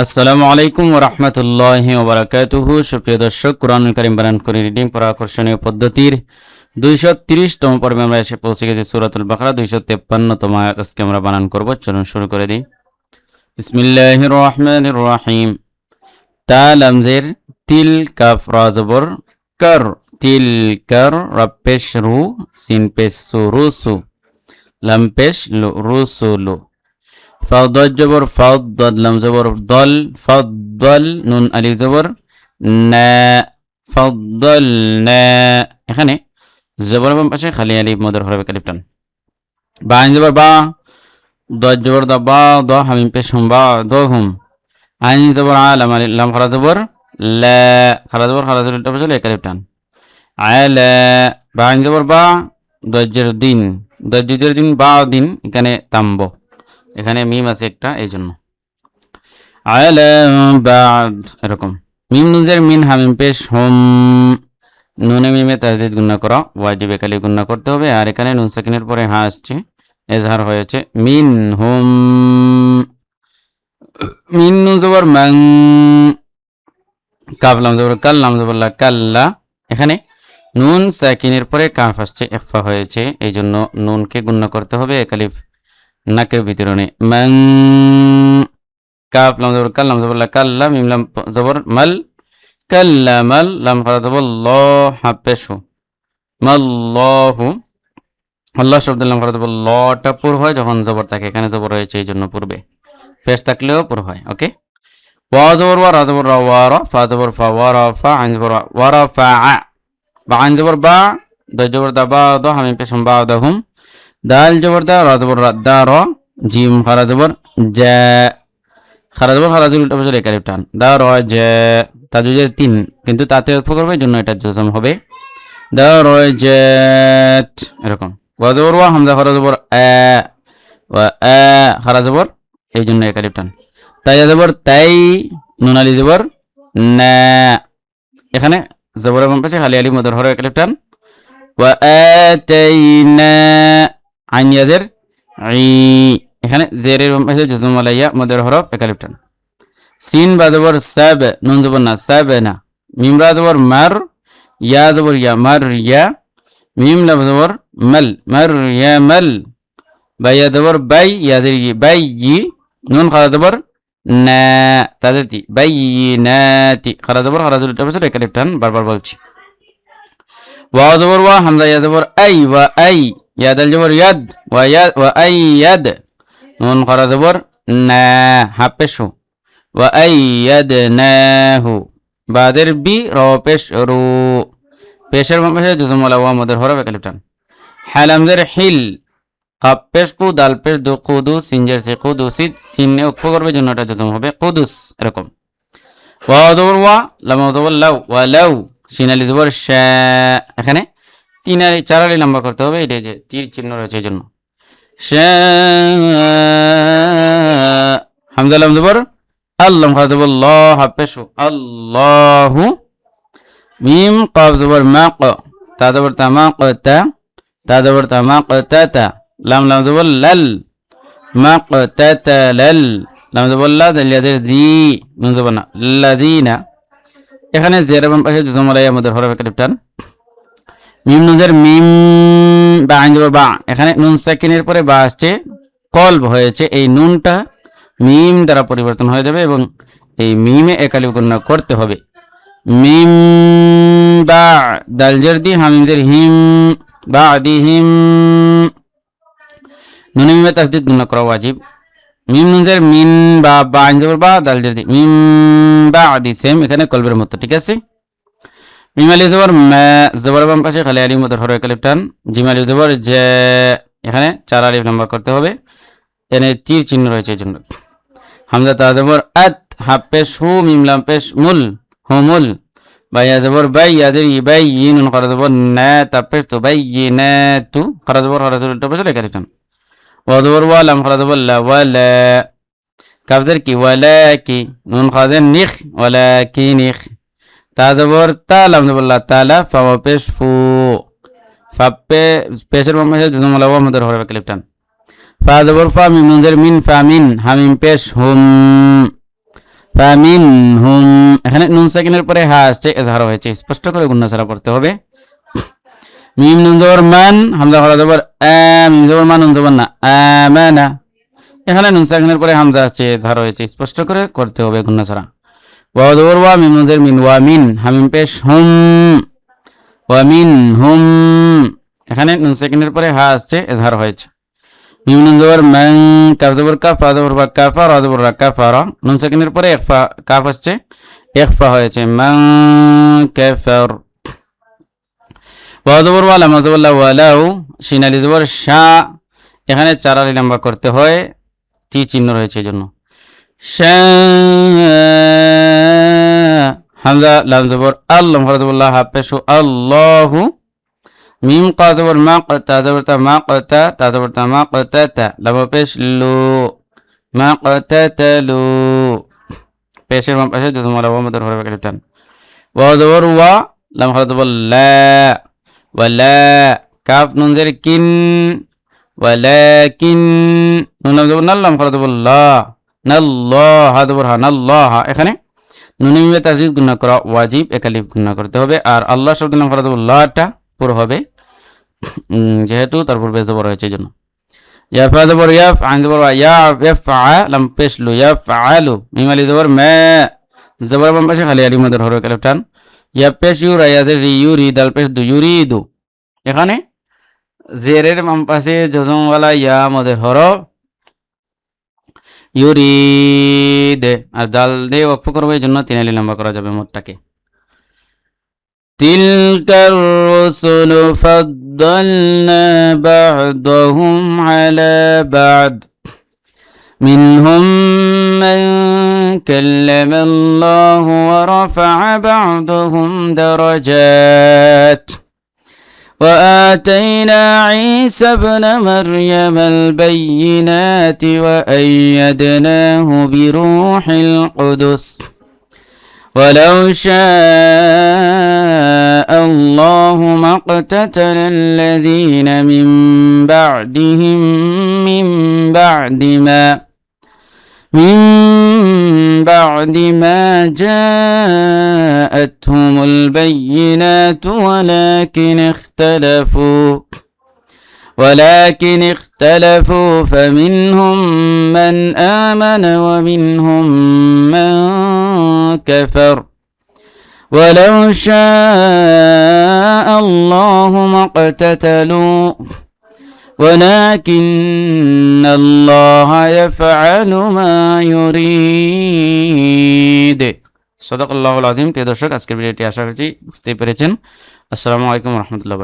আসসালামু আলাইকুম ওয়া রাহমাতুল্লাহি ওয়া বারাকাতুহু। সুপ্রিয় দর্শক, কুরআনুল কারীম বানান করে রিডিং পড়া আকর্ষণীয় পদ্ধতির 230তম পর্বে আমরা এসে পৌঁছে গেছি। সূরাতুল বাকারা 253তম আয়াত আজকে আমরা বানান করব। চলুন শুরু করে দিই। বিসমিল্লাহির রহমানির রহিম। তা লামজের তিল, কাফ রা জবর কর, তিল কর, রা পেশ রু, সিন পেশ সু, রুসু, লাম পেশ লু, রুসুলু। ফাউদ জবর ফাউদ, দদ লাম জবর দল, ফাউদল, নুন আলিফ জবর না, ফাউদল না। এখানে জবর বাম পাশে খালি আলিফ মদের হরফে কালিফ টান। বা আইন জবর বা, দদ জবর দা বা, দ হামিম পেশ হুম, বা দ হুম। আইন জবর আ, লাম আলিফ লাম খারা জবর লা, খারা জবর খারা জবর টা পাশে কালিফ টান। আলা, বা আইন জবর বা, দজ্জের দিন, দজ্জের দিন বা দিন, এখানে তাম্ব, এখানে মিম আছে একটা, এই জন্য আলা বাদ এরকম। মিম নুজের মিন হামিম পেশ হুম, নুনে মিমে তাজদিদ গুণা করা, ওয়াজিবে কালি গুণা করতে হবে। আর এখানে নুন সাকিনের পরে হা আসছে, এজহার হয়েছে মিন হুম। মিন নুন জবর মান, কাফ লাম জবর কাল, লাম জবর লা, কাল্লা। এখানে নুন সাকিনের পরে কাফ আসছে, ইখফা হয়েছে, এই জন্য নুনকে গুণা করতে হবে একালিফ নাকের ভিতরে মান। কাফ লাম জবর কাল, লাম জবর লা, কাল্লা, মিম লাম জবর মাল, কাল্লা মাল, লাম খারা জবর ল, হাফেশু মাল্লাহু। আল্লাহ শব্দ লাম খারা জবর লটা পুর হয় যখন জবর থাকে, এখানে জবর রয়েছে এই জন্য পূর্বে, পেশ থাকলেও পুর হয়। ওকে। ওয়া জবর ওয়া, রা জবর রা, ওয়া রা, ফা জবর ফা, ওয়া রা ফা, আইন জবর ওয়া রা ফা, বা আইন জবর বা, দ জবর দা বা, দ হামিম পেশ হুম, বা দা হুম। দাল জবর দা, রা জবর রা, দা র, জিম খারা জবর জা, খারা জবর খারা জবর উল্টা পাশে একালিফ টান, দা র জা। তাজুজের তিন, কিন্তু তাতে অক্ষ করবে, এই জন্য এটা জজম হবে, দা র জাত এরকম। ওয়া জবর ওয়া, হামজা খারা জবর আ, ওয়া আ খারা জবর, এই জন্য একালিফ টান। তাই জবর তাই, নুন আলি জবর না, এখানে জবর এবং পাশে খালি আলি মদর হর একালিফ টান। ওয়া আতাইনা, আইন ইয়াজের ই, এখানে জেরের পাশে জজম আলাইয়া মদের হরফ একালিফ টান। সিন বা জবর সাব, নুন জবর না, সাব না। মিম রা জবর মার, ইয়া জবর ইয়া, মার ইয়া। মিম লাম জবর মাল, মার ইয়া মাল। বাইয়া জবর বাই, ইয়াদের ই, বাই ই। নুন খারা জবর না, তাদের তি, বাই না তি, খারা জবর খারা জবর পাশে একালিফ টান, বারবার বলছি। ওয়া জবর ওয়া, হামজা ইয়া জবর আই, ওয়া আই, ইয়াদাল জবর ইয়াদ, ওয়া ইয়াদ, ওয়া আই ইয়াদ। নুন খারা জবর না, হাফেশু, ওয়া আইয়াদনাহু। বাদের বি, র পেশ রু, পেশের পাশে জজম ওয়ালা ওয়া মদের হরফ একালিফ টান। হালামজের হিল, কাপ পেশ কু, দাল পেশ দু, কুদু, সিনজের সে কুদু, সিদ, সিনে উক্ষ করবে জন্য এটা জজম হবে কুদুস এরকম। ওয়া জবর ওয়া, লাম জবর লাউ, ওয়া লাউ, সিন আলি জবর শা। এখানে তিন আলি চার আলি লম্বা করতে হবে, এটা যে তীর চিহ্ন রয়েছে এই জন্য। শা, হামজা লাম জবর আল্লাহ খারা জবর ল, হাফেশু আল্লাহু। মিম কাফ জবর মা ক, তা জবর তা, মা ক তা, তা জবর তা, মা ক তা তা। লাম লাম জবর লাল, মা ক তা তা লাল, লাম জবর লা, জালিয়াদের জি, নুন জবর না, লাযিনা। এখানে জের এবং পাশে জজম আলাইয়া মদের হরফ একালিফ টান। মিম নুজের মিম, বা আইন জবর বা, এখানে নুন সাকিনের পরে বা আসছে, কলব হয়েছে, এই নুনটা মিম দ্বারা পরিবর্তন হয়ে যাবে এবং এই মিমে একালিফ গণনা করতে হবে। মিম বা, দাল জের দি, হামিম জের হিম, বা আদি হিম। নুনে মিমে তাসদিদ গণনা করা ওয়াজিব। মিম নুজের মিন বা, বা আইন জবর বা, দাল জের দি, মিম বা আদি, সেম এখানে কলবের মতো, ঠিক আছে। মিম আলি জবর মা, জবর বাম পাশে খালি আলিফ মদের হরফ একালিফ টান। জিম আলি জবর জে, এখানে চার আলিফ নাম্বার করতে হবে, এখানে তীর চিহ্ন রয়েছে এই জন্য। হামজা তা জবর আত, হাফ পেশ হু, মিম লাম পেশ মুল, হুমুল। বাইয়া জবর বাই, ইয়াদের ই, বাই ই, নুন খারা জবর না, তা পেশ তো, বাই ই না তু, খারা জবর খারা জবর টা পেশ একালিফ টান। ওয়া জবর ওয়া, লাম খারা জবর লা, ওয়ালা। কাফজের কি, ওয়ালা কি, নুন খারা নিখ, ওয়ালা কি নিখ। তা জবর তা, লাম জবর লা, তালা, ফা ওয়া পেশ ফু, ফা পেশের মাঝে জজম ওয়ালা ওয়া মদের হরফ একালিফ টান। ফা জবর ফা, মিম নুনজের মিন, ফা মিন, হামিম পেশ হুম। ফামিনহুম, এখানে নুন সাকিনের পরে হা আসছে, এজহার হয়েছে, স্পষ্ট করে গুন্না ছাড়া পড়তে হবে। মিম নুন জবর মান, হামজা হরা জবর মিম জবর মান, নুন জবর না, আমানা। এখানে নুন সাকিনের পরে হামজা আসছে, এজহার হয়েছে, স্পষ্ট করে করতে হবে গুন্না ছাড়া। ওয়া জবর ওয়া, মিম নুন জের মিন, ওয়া মিন, হামিম পেশ হুম, ওয়া মিন হুম। এখানে নুন সাকিনের পরে হা আসছে, এজহার হয়েছে। মিম নুন জবর মান, কাফ জবর কাফ, ফা জবর ফা, কাফা, রা জবর রা, কাফারা। নুন সাকিনের পরে ইখফা, কাফ আসছে, ইখফা হয়েছে, মান কাফার। ওয়া জবর ওয়া, লাম জবর লা, ওয়ালাউ, শিন আলি জবর শা। এখানে 4 আলি লম্বা করতে হয়, টি চিহ্ন রয়েছে এই জন্য। শা, হামজা লাম জবর আল, লাম হরা জবর লা, হা পেশু আল্লাহু। মিম কা জবর মা, তা জবর তা, মা তা, তা জবর তা, মা তা, লাম পেশ লু, মা তালু। পেশের বাম পাশে যজম ওয়ালা ওয়া মদের হরফ একালিফ টান। ওয়া জবর ওয়া, লাম হরা জবর লা, ওয়ালা, কাফ নুন জের কিন, ওয়ালাকিন, নুন লাম জবর নাল, লাম হরা জবর লা, নাল্লাহ, হা জবর হা, নাল্লাহ। এখানে নুনে মিমে তাজদীদ গুণা করা ওয়াজিব, একালিফ গুণা করতে হবে। আর আল্লাহ শব্দের নাম হরা জবর লাটা পুরো হবে, যেহেতু তার পূর্বে জবর হয়েছে এই জন্য। ইয়াফা জবর ইয়াফ, আইন জবর ইয়া, ইয়াফা, লাম পেশ লু, ইয়াফআলু, মিম আলি জবর মা, জবর বাম পাশে খালি আলি মদের হরফ একালিফ টান। ইয়া পেশ ইউ, রা ইয়াজের রি, ইউরি, দাল পেশ দু, ইউরিদু। এখানে জেরের বাম পাশে যজম ওয়ালা ইয়া মদের হরফ, ইউরিদ, আর দাল দিয়ে ওয়াকফ করবে, এই জন্য 3 আলি লম্বা করা যাবে মোটটাকে। তিলকার রুসুলু ফাদ্দালনা বা'দাহুম আলা বা'দ মিনহুম মান কাল্লামা আল্লাহু ওয়া রাফা'a বা'দাহুম দারাজাত وآتينا عيسى ابن مريم البينات وأيدناه بروح القدس ولو شاء الله ما اقتتل الذين من بعدهم من بعد ما جاءتهم البينات ولكن اختلفوا فمنهم من آمن ومنهم من كفر ولو شاء الله ما اقتتلوا ولكن الله يفعل ما يريد صدق الله العظيم। প্রিয় দর্শক, আজকের ভিডিওটি আশা করছি বুঝতে পেরেছেন। আসসালামু আলাইকুম ওয়া রাহমাতুল্লাহ।